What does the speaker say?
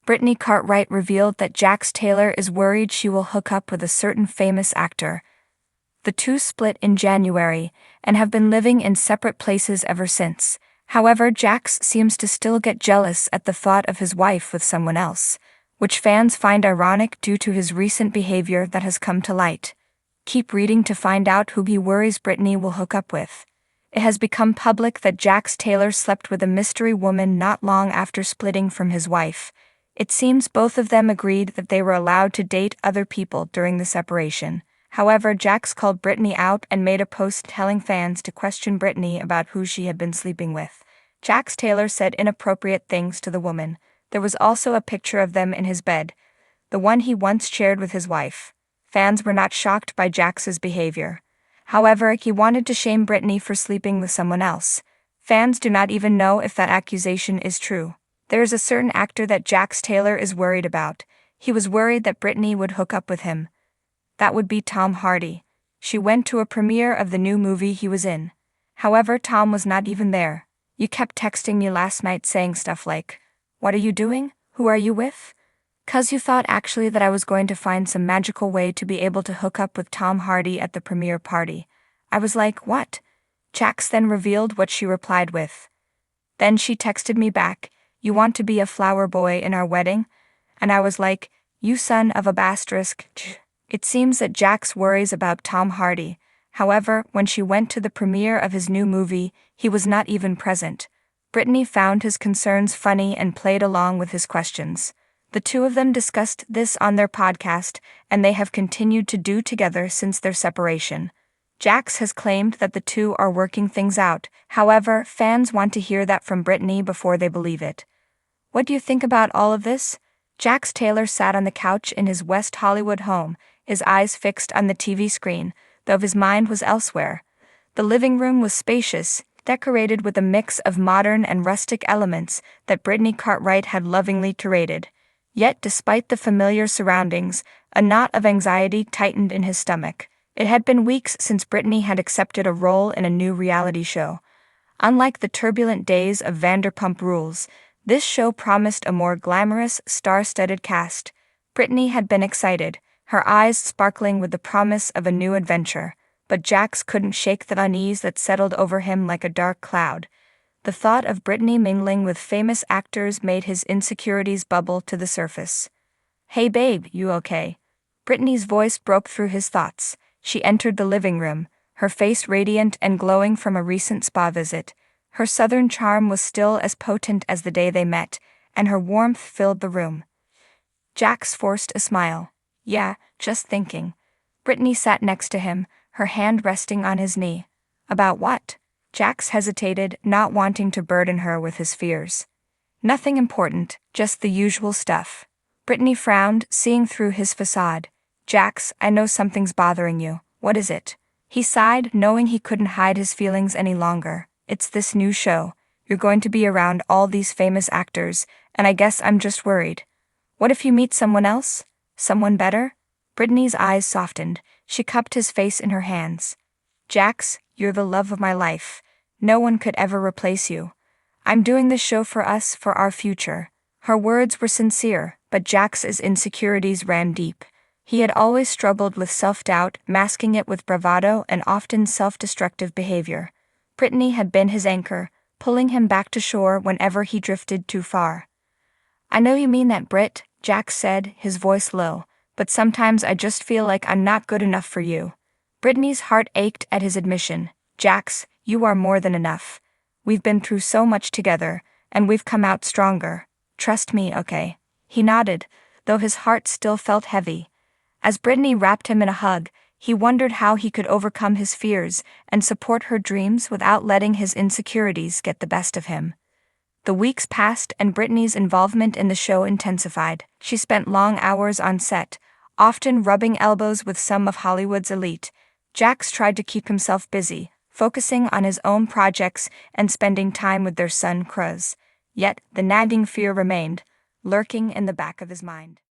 Brittany Cartwright revealed that Jax Taylor is worried she will hook up with a certain famous actor. The two split in January and have been living in separate places ever since. However, Jax seems to still get jealous at the thought of his wife with someone else, which fans find ironic due to his recent behavior that has come to light. Keep reading to find out who he worries Brittany will hook up with. It has become public that Jax Taylor slept with a mystery woman not long after splitting from his wife. It seems both of them agreed that they were allowed to date other people during the separation. However, Jax called Brittany out and made a post telling fans to question Brittany about who she had been sleeping with. Jax Taylor said inappropriate things to the woman. There was also a picture of them in his bed, the one he once shared with his wife. Fans were not shocked by Jax's behavior. However, he wanted to shame Brittany for sleeping with someone else. Fans do not even know if that accusation is true. There is a certain actor that Jax Taylor is worried about. He was worried that Brittany would hook up with him. That would be Tom Hardy. She went to a premiere of the new movie he was in. However, Tom was not even there. You kept texting me last night saying stuff like, "What are you doing? Who are you with?" 'Cause you thought actually that I was going to find some magical way to be able to hook up with Tom Hardy at the premiere party. I was like, what? Jax then revealed what she replied with. Then she texted me back, "You want to be a flower boy in our wedding?" And I was like, "You son of a bastard." It seems that Jax worries about Tom Hardy. However, when she went to the premiere of his new movie, he was not even present. Brittany found his concerns funny and played along with his questions. The two of them discussed this on their podcast, and they have continued to do together since their separation. Jax has claimed that the two are working things out. However, fans want to hear that from Brittany before they believe it. What do you think about all of this? Jax Taylor sat on the couch in his West Hollywood home, his eyes fixed on the TV screen, though his mind was elsewhere. The living room was spacious, decorated with a mix of modern and rustic elements that Brittany Cartwright had lovingly curated. Yet, despite the familiar surroundings, a knot of anxiety tightened in his stomach. It had been weeks since Brittany had accepted a role in a new reality show. Unlike the turbulent days of Vanderpump Rules, this show promised a more glamorous, star-studded cast. Brittany had been excited, her eyes sparkling with the promise of a new adventure, but Jax couldn't shake the unease that settled over him like a dark cloud. The thought of Brittany mingling with famous actors made his insecurities bubble to the surface. "Hey babe, you okay?" Brittany's voice broke through his thoughts. She entered the living room, her face radiant and glowing from a recent spa visit. Her southern charm was still as potent as the day they met, and her warmth filled the room. Jax forced a smile. "Yeah, just thinking." Brittany sat next to him, her hand resting on his knee. "About what?" Jax hesitated, not wanting to burden her with his fears. "Nothing important, just the usual stuff." Brittany frowned, seeing through his facade. "Jax, I know something's bothering you. What is it?" He sighed, knowing he couldn't hide his feelings any longer. "It's this new show. You're going to be around all these famous actors, and I guess I'm just worried. What if you meet someone else? Someone better?" Brittany's eyes softened. She cupped his face in her hands. "Jax, you're the love of my life. No one could ever replace you. I'm doing this show for us, for our future." Her words were sincere, but Jax's insecurities ran deep. He had always struggled with self-doubt, masking it with bravado and often self-destructive behavior. Brittany had been his anchor, pulling him back to shore whenever he drifted too far. "I know you mean that, Britt," Jax said, his voice low, "but sometimes I just feel like I'm not good enough for you." Brittany's heart ached at his admission. "Jax, you are more than enough. We've been through so much together, and we've come out stronger. Trust me, okay?" He nodded, though his heart still felt heavy. As Brittany wrapped him in a hug, he wondered how he could overcome his fears and support her dreams without letting his insecurities get the best of him. The weeks passed and Brittany's involvement in the show intensified. She spent long hours on set, often rubbing elbows with some of Hollywood's elite. Jax tried to keep himself busy, focusing on his own projects and spending time with their son Cruz. Yet, the nagging fear remained, lurking in the back of his mind.